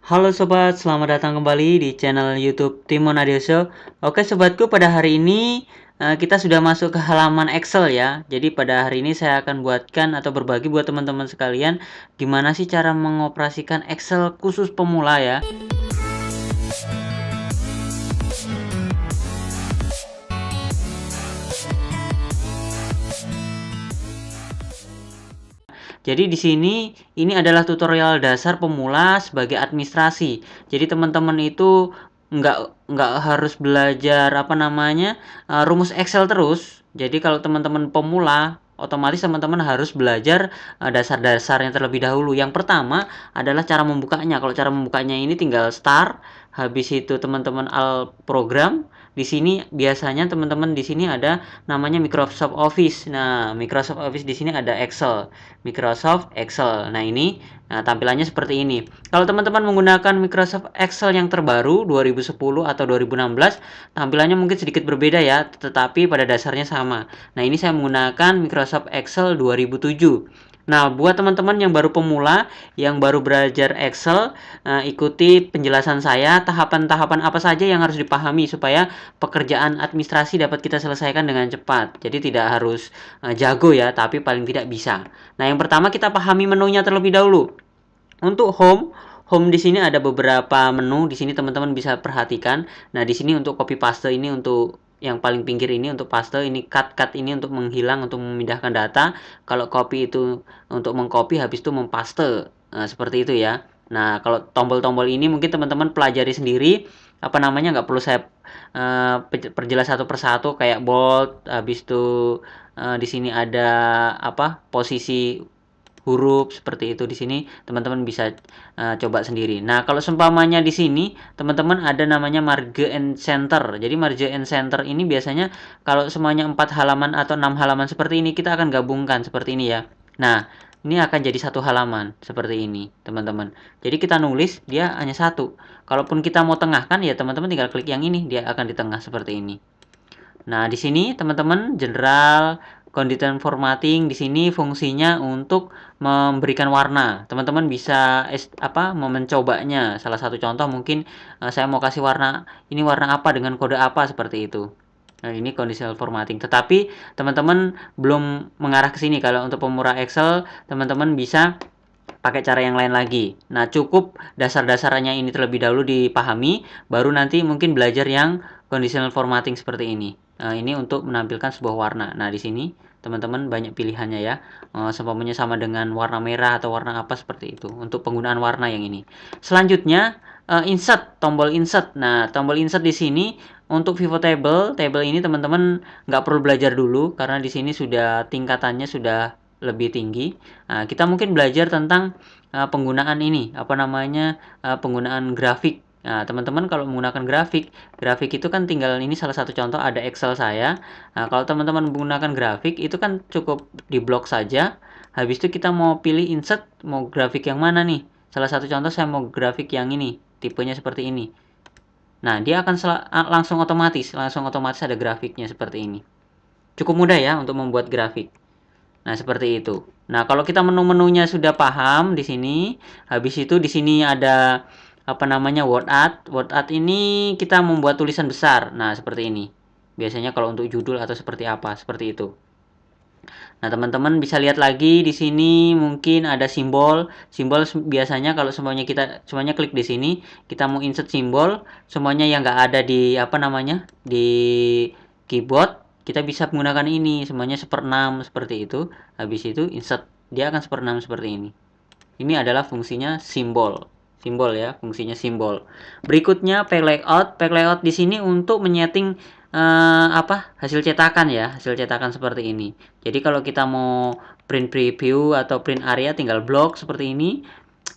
Halo sobat, selamat datang kembali di channel YouTube Timon Adio Show. Oke sobatku, pada hari ini kita sudah masuk ke halaman Excel ya. Jadi pada hari ini saya akan buatkan atau berbagi buat teman-teman sekalian gimana sih cara mengoperasikan Excel khusus pemula ya. Jadi di sini ini adalah tutorial dasar pemula sebagai administrasi. Jadi teman-teman itu nggak harus belajar rumus Excel terus. Jadi kalau teman-teman pemula, otomatis teman-teman harus belajar dasar-dasarnya terlebih dahulu. Yang pertama adalah cara membukanya. Kalau cara membukanya ini tinggal start, habis itu teman-teman al program. Di sini biasanya teman-teman di sini ada namanya Microsoft Office. Nah, Microsoft Office di sini ada Excel. Microsoft Excel. Nah, ini tampilannya seperti ini. Kalau teman-teman menggunakan Microsoft Excel yang terbaru 2010 atau 2016, tampilannya mungkin sedikit berbeda ya, tetapi pada dasarnya sama. Nah, ini saya menggunakan Microsoft Excel 2007. Nah, buat teman-teman yang baru pemula, yang baru belajar Excel, ikuti penjelasan saya, tahapan-tahapan apa saja yang harus dipahami supaya pekerjaan administrasi dapat kita selesaikan dengan cepat. Jadi tidak harus jago ya, tapi paling tidak bisa. Nah, yang pertama kita pahami menunya terlebih dahulu. Untuk home di sini ada beberapa menu. Di sini teman-teman bisa perhatikan. Nah, di sini untuk copy paste ini untuk yang paling pinggir ini untuk paste, ini cut ini untuk menghilang, untuk memindahkan data. Kalau copy itu untuk mengcopy, habis itu mempaste. Nah, seperti itu ya. Nah, kalau tombol-tombol ini mungkin teman-teman pelajari sendiri. Nggak perlu saya perjelas satu persatu kayak bold, habis itu di sini ada posisi huruf seperti itu. Di sini teman-teman bisa coba sendiri. Nah, kalau seumpamanya di sini teman-teman ada namanya marge and center. Jadi marge and center ini biasanya kalau semuanya 4 halaman atau 6 halaman seperti ini kita akan gabungkan seperti ini ya. Nah, ini akan jadi satu halaman seperti ini, teman-teman. Jadi kita nulis dia hanya satu. Kalaupun kita mau tengahkan ya teman-teman tinggal klik yang ini, dia akan di tengah seperti ini. Nah, di sini teman-teman general content formatting di sini fungsinya untuk memberikan warna. Teman-teman bisa mau mencobanya. Salah satu contoh mungkin saya mau kasih warna, ini warna apa dengan kode apa seperti itu. Nah, ini conditional formatting. Tetapi teman-teman belum mengarah ke sini. Kalau untuk pemula Excel, teman-teman bisa pakai cara yang lain lagi. Nah, cukup dasar-dasarnya ini terlebih dahulu dipahami, baru nanti mungkin belajar yang conditional formatting seperti ini. Ini untuk menampilkan sebuah warna. Nah, di sini teman-teman banyak pilihannya ya. Seumpamanya sama dengan warna merah atau warna apa seperti itu. Untuk penggunaan warna yang ini. Selanjutnya, insert, tombol insert. Nah, tombol insert di sini untuk pivot table, ini teman-teman nggak perlu belajar dulu karena di sini sudah tingkatannya sudah lebih tinggi. Nah, kita mungkin belajar tentang penggunaan ini, penggunaan grafik. Nah, teman-teman kalau menggunakan grafik itu kan tinggal ini salah satu contoh ada Excel saya. Nah, kalau teman-teman menggunakan grafik itu kan cukup di blok saja. Habis itu kita mau pilih insert, mau grafik yang mana nih? Salah satu contoh saya mau grafik yang ini, tipenya seperti ini. Nah, dia akan langsung otomatis ada grafiknya seperti ini. Cukup mudah ya untuk membuat grafik. Nah, seperti itu. Nah, kalau kita menu-menunya sudah paham di sini, habis itu di sini ada word art. Word art ini kita membuat tulisan besar. Nah, seperti ini. Biasanya kalau untuk judul atau seperti apa, seperti itu. Nah, teman-teman bisa lihat lagi di sini mungkin ada simbol. Simbol biasanya kalau semuanya klik di sini, kita mau insert simbol, semuanya yang nggak ada di keyboard, kita bisa menggunakan ini, semuanya 1/6 seperti itu. Habis itu insert, dia akan 1/6 seperti ini. Ini adalah fungsinya simbol. Simbol ya, fungsinya simbol. Berikutnya pack layout. Pack layout di sini untuk menyeting hasil cetakan ya, hasil cetakan seperti ini. Jadi kalau kita mau print preview atau print area tinggal blok seperti ini.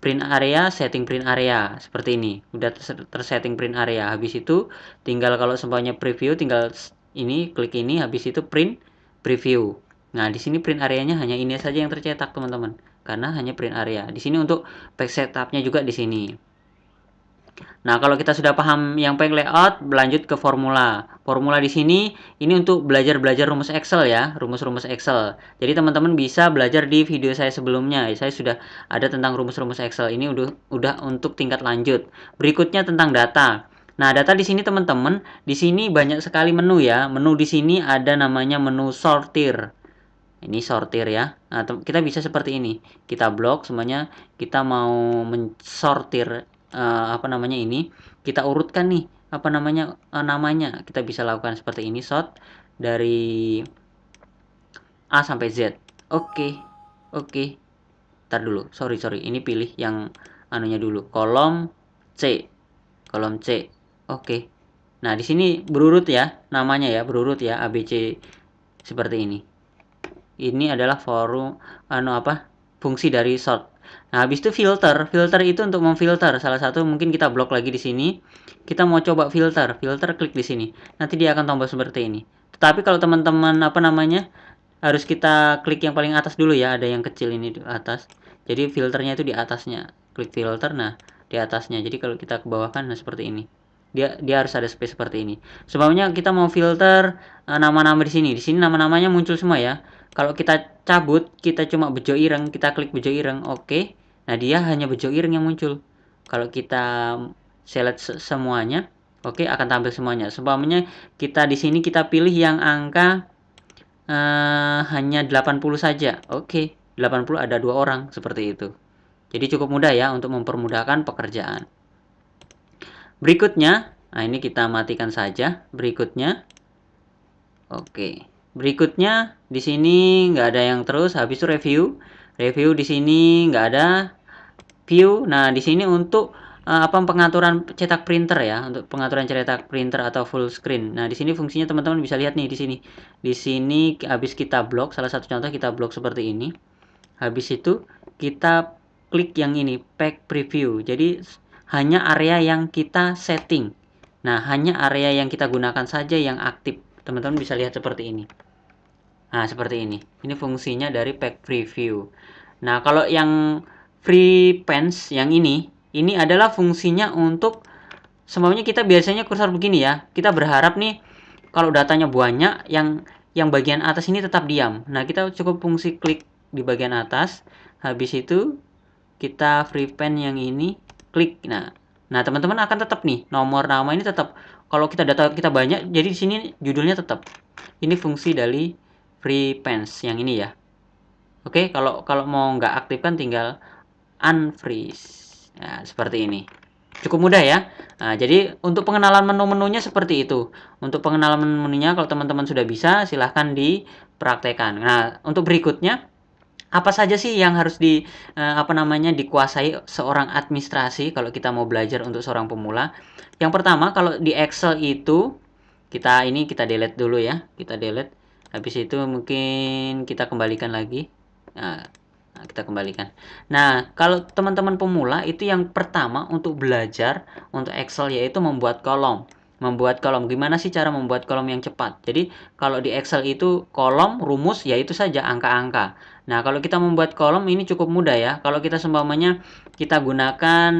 Print area, setting print area seperti ini. Udah tersetting print area. Habis itu tinggal kalau semuanya preview tinggal ini klik ini, habis itu print preview. Nah, di sini print areanya hanya ini saja yang tercetak, teman-teman. Karena hanya print area. Di sini untuk back setupnya juga di sini. Nah, kalau kita sudah paham yang peg layout, berlanjut ke formula. Formula di sini ini untuk belajar-belajar rumus Excel ya, rumus-rumus Excel. Jadi teman-teman bisa belajar di video saya sebelumnya. Saya sudah ada tentang rumus-rumus Excel. Ini udah untuk tingkat lanjut. Berikutnya tentang data. Nah, data di sini teman-teman, di sini banyak sekali menu ya. Menu di sini ada namanya menu sortir. Ini sortir ya. Nah, kita bisa seperti ini. Kita blok semuanya, kita mau mensortir apa namanya ini, kita urutkan nih apa namanya namanya. Kita bisa lakukan seperti ini, sort dari A sampai Z. Oke. Oke. Ntar dulu. Sorry. Ini pilih yang anunya dulu. Kolom C. Kolom C. Oke. Nah, di sini berurut ya, namanya ya, berurut ya, ABC seperti ini. Ini adalah fungsi dari sort. Nah, habis itu filter. Filter itu untuk memfilter. Salah satu mungkin kita blok lagi di sini. Kita mau coba filter. Filter klik di sini. Nanti dia akan tombol seperti ini. Tetapi kalau teman-teman harus kita klik yang paling atas dulu ya. Ada yang kecil ini di atas. Jadi filternya itu di atasnya. Klik filter, nah di atasnya. Jadi kalau kita ke bawah kan, nah seperti ini. Dia harus ada space seperti ini. Sebabnya kita mau filter nama-nama di sini. Di sini nama-namanya muncul semua ya. Kalau kita cabut, kita cuma bejo ireng, kita klik bejo ireng, oke. Nah, dia hanya bejo ireng yang muncul. Kalau kita select semuanya, oke, akan tampil semuanya. Sebabnya kita di sini kita pilih yang angka hanya 80 saja. Oke, 80 ada 2 orang seperti itu. Jadi cukup mudah ya untuk mempermudahkan pekerjaan. Berikutnya, nah ini kita matikan saja. Berikutnya, oke. Berikutnya di sini nggak ada yang terus. Habis itu review. Review di sini nggak ada. View. Nah di sini untuk pengaturan cetak printer ya, untuk pengaturan cetak printer atau full screen. Nah di sini fungsinya teman-teman bisa lihat nih di sini. Di sini habis kita blok, salah satu contoh kita blok seperti ini. Habis itu kita klik yang ini, pack preview. Jadi hanya area yang kita setting. Nah, hanya area yang kita gunakan saja yang aktif. Teman-teman bisa lihat seperti ini. Nah, seperti ini. Ini fungsinya dari pack preview. Nah, kalau yang free pens yang ini adalah fungsinya untuk sebabnya kita biasanya kursor begini ya. Kita berharap nih kalau datanya banyak yang bagian atas ini tetap diam. Nah, kita cukup fungsi klik di bagian atas. Habis itu kita free pen yang ini klik. Nah, teman-teman akan tetap nih nomor nama ini tetap. Kalau kita data kita banyak, jadi di sini judulnya tetap. Ini fungsi dari free pens yang ini ya. Oke, kalau mau nggak aktifkan tinggal unfreeze. Nah, seperti ini. Cukup mudah ya. Nah, jadi untuk pengenalan menu-menunya seperti itu. Untuk pengenalan menu-menunya kalau teman-teman sudah bisa, silahkan dipraktekkan. Nah, untuk berikutnya apa saja sih yang harus dikuasai seorang administrasi kalau kita mau belajar untuk seorang pemula? Yang pertama, kalau di Excel itu kita delete dulu ya. Kita delete. Habis itu mungkin kita kembalikan lagi. Nah, kita kembalikan. Nah, kalau teman-teman pemula itu yang pertama untuk belajar untuk Excel yaitu membuat kolom. Gimana sih cara membuat kolom yang cepat? Jadi kalau di Excel itu kolom rumus yaitu saja angka-angka. Nah, kalau kita membuat kolom ini cukup mudah ya. Kalau kita seumpamanya kita gunakan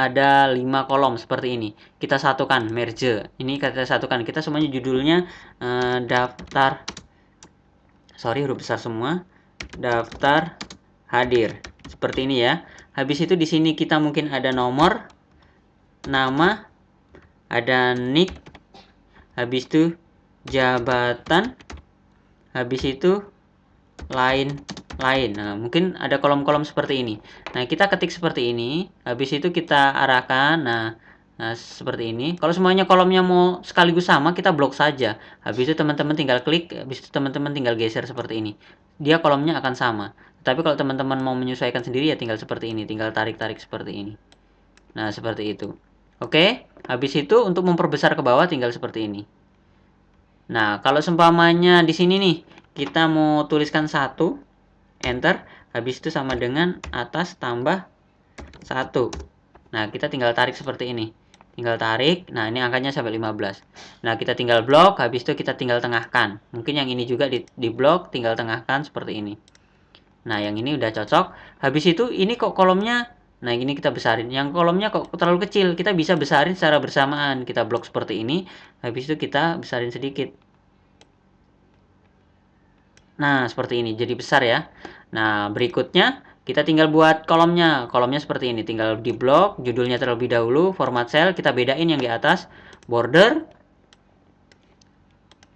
ada 5 kolom seperti ini. Kita satukan, merge. Ini kita satukan. Kita semuanya judulnya daftar. Sorry, huruf besar semua. Daftar hadir. Seperti ini ya. Habis itu di sini kita mungkin ada nomor, nama, ada nick, habis itu jabatan, habis itu lain. Nah, mungkin ada kolom-kolom seperti ini. Nah, kita ketik seperti ini, habis itu kita arahkan. Nah, seperti ini. Kalau semuanya kolomnya mau sekaligus sama, kita blok saja. Habis itu teman-teman tinggal klik, habis itu teman-teman tinggal geser seperti ini. Dia kolomnya akan sama. Tapi kalau teman-teman mau menyesuaikan sendiri ya tinggal seperti ini, tinggal tarik-tarik seperti ini. Nah, seperti itu. Oke, habis itu untuk memperbesar ke bawah tinggal seperti ini. Nah, kalau seumpamanya di sini nih, kita mau tuliskan 1, enter, habis itu sama dengan atas tambah 1. Nah, kita tinggal tarik seperti ini. Tinggal tarik, nah ini angkanya sampai 15. Nah, kita tinggal blok, habis itu kita tinggal tengahkan. Mungkin yang ini juga di blok, tinggal tengahkan seperti ini. Nah, yang ini udah cocok. Habis itu ini kok kolomnya Nah, ini kita besarin. Yang kolomnya kok terlalu kecil, kita bisa besarin secara bersamaan. Kita blok seperti ini, habis itu kita besarin sedikit. Nah, seperti ini, jadi besar ya. Nah, berikutnya kita tinggal buat kolomnya. Kolomnya seperti ini, tinggal di blok, judulnya terlebih dahulu, format cell, kita bedain yang di atas, border,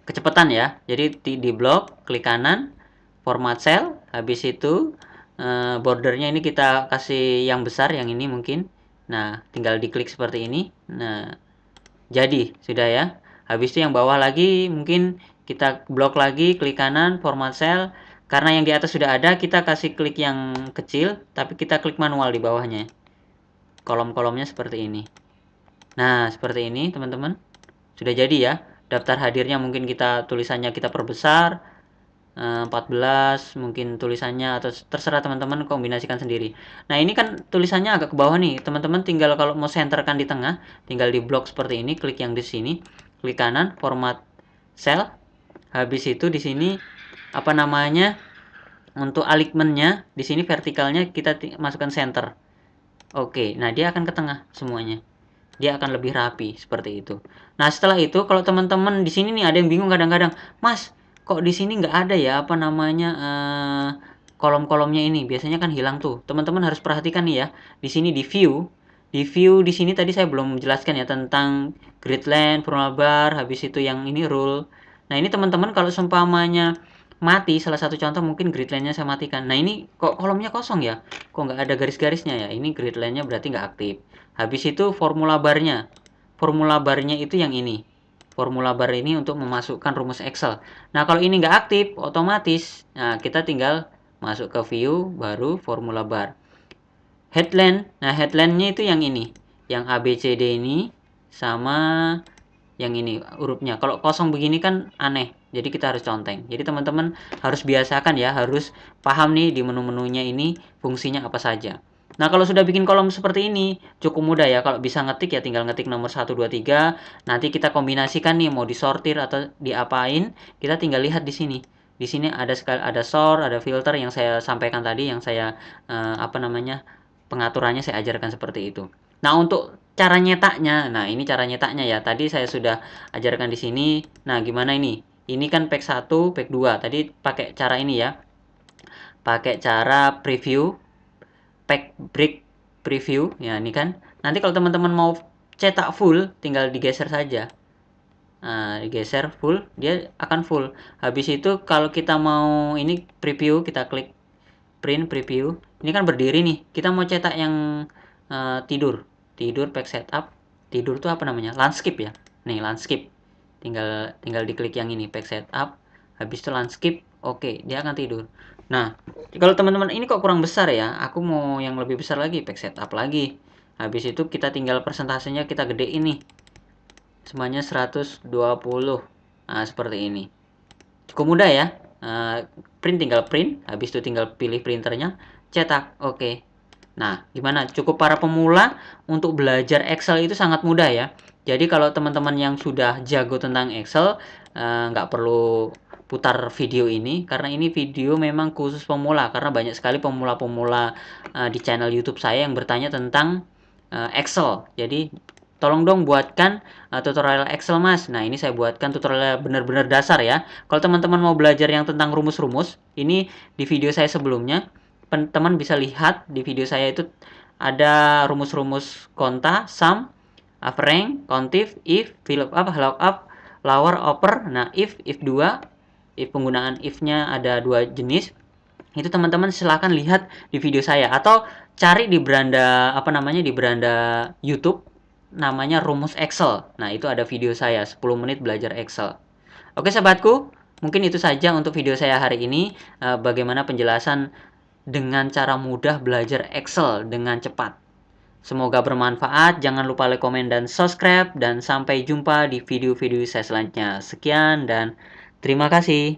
kecepatan ya. Jadi di blok, klik kanan, format cell, habis itu bordernya ini kita kasih yang besar, yang ini mungkin. Nah, tinggal diklik seperti ini. Nah, jadi sudah ya. Habis itu yang bawah lagi mungkin kita blok lagi, klik kanan, format cell. Karena yang di atas sudah ada, kita kasih klik yang kecil, tapi kita klik manual di bawahnya. Kolom-kolomnya seperti ini. Nah, seperti ini teman-teman. Sudah jadi ya. Daftar hadirnya mungkin kita tulisannya kita perbesar. 14 mungkin tulisannya, atau terserah teman-teman kombinasikan sendiri. Nah, ini kan tulisannya agak ke bawah nih. Teman-teman tinggal kalau mau centerkan di tengah, tinggal di blok seperti ini, klik yang di sini, klik kanan, format cell. Habis itu di sini apa namanya? Untuk alignmentnya di sini vertikalnya kita masukkan center. Oke, nah dia akan ke tengah semuanya. Dia akan lebih rapi seperti itu. Nah, setelah itu kalau teman-teman di sini nih ada yang bingung kadang-kadang, Mas, kok di sini nggak ada ya apa namanya kolom-kolomnya ini? Biasanya kan hilang tuh. Teman-teman harus perhatikan nih ya. Di sini di view di sini tadi saya belum menjelaskan ya tentang grid length, formula bar, habis itu yang ini rule. Nah, ini teman-teman kalau seumpamanya mati, salah satu contoh mungkin grid line-nya saya matikan. Nah, ini kok kolomnya kosong ya? Kok nggak ada garis-garisnya ya? Ini grid line-nya berarti nggak aktif. Habis itu formula barnya. Formula barnya itu yang ini. Formula bar ini untuk memasukkan rumus Excel. Nah, kalau ini nggak aktif, otomatis nah kita tinggal masuk ke view, baru formula bar. Headline. Nah, headline-nya itu yang ini. Yang ABCD ini sama yang ini hurufnya. Kalau kosong begini kan aneh. Jadi kita harus conteng. Jadi teman-teman harus biasakan ya, harus paham nih di menu-menunya ini fungsinya apa saja. Nah, kalau sudah bikin kolom seperti ini, cukup mudah ya. Kalau bisa ngetik ya tinggal ngetik nomor 1, 2, 3. Nanti kita kombinasikan nih mau disortir atau diapain, kita tinggal lihat di sini. Di sini ada sort, ada filter yang saya sampaikan tadi, yang saya apa namanya? Pengaturannya saya ajarkan seperti itu. Nah, untuk cara nyetaknya, nah ini cara nyetaknya ya. Tadi saya sudah ajarkan di sini. Nah, gimana ini? Ini kan pack 1, pack 2. Tadi pakai cara ini ya. Pakai cara preview, pack break preview. Ya, ini kan. Nanti kalau teman-teman mau cetak full, tinggal digeser saja. Nah, digeser full, dia akan full. Habis itu kalau kita mau ini preview, kita klik print preview. Ini kan berdiri nih. Kita mau cetak yang tidur pack setup. Tidur tuh apa namanya? Landscape ya. Nih, landscape. Tinggal diklik yang ini pack setup. Habis itu landscape. Oke, dia akan tidur. Nah, kalau teman-teman ini kok kurang besar ya, aku mau yang lebih besar lagi, pack setup lagi. Habis itu kita tinggal persentasenya kita gedein nih. Semuanya 120. Nah, seperti ini. Cukup mudah ya. Tinggal print, habis itu tinggal pilih printernya, cetak. Oke. Nah, gimana? Cukup para pemula untuk belajar Excel itu sangat mudah ya. Jadi kalau teman-teman yang sudah jago tentang Excel, nggak perlu putar video ini, karena ini video memang khusus pemula, karena banyak sekali pemula-pemula di channel YouTube saya yang bertanya tentang Excel. Jadi tolong dong buatkan tutorial Excel, Mas. Nah, ini saya buatkan tutorial benar-benar dasar ya. Kalau teman-teman mau belajar yang tentang rumus-rumus, ini di video saya sebelumnya, teman bisa lihat di video saya itu ada rumus-rumus konta, sum, rank, countif, if, VLOOKUP, lookup, lower, upper. Nah, if 2, if penggunaan if-nya ada 2 jenis. Itu teman-teman silahkan lihat di video saya atau cari di beranda apa namanya di beranda YouTube, namanya rumus Excel. Nah, itu ada video saya 10 menit belajar Excel. Oke, sahabatku, mungkin itu saja untuk video saya hari ini, bagaimana penjelasan dengan cara mudah belajar Excel dengan cepat. Semoga bermanfaat. Jangan lupa like, komen, dan subscribe, dan sampai jumpa di video-video saya selanjutnya. Sekian dan terima kasih.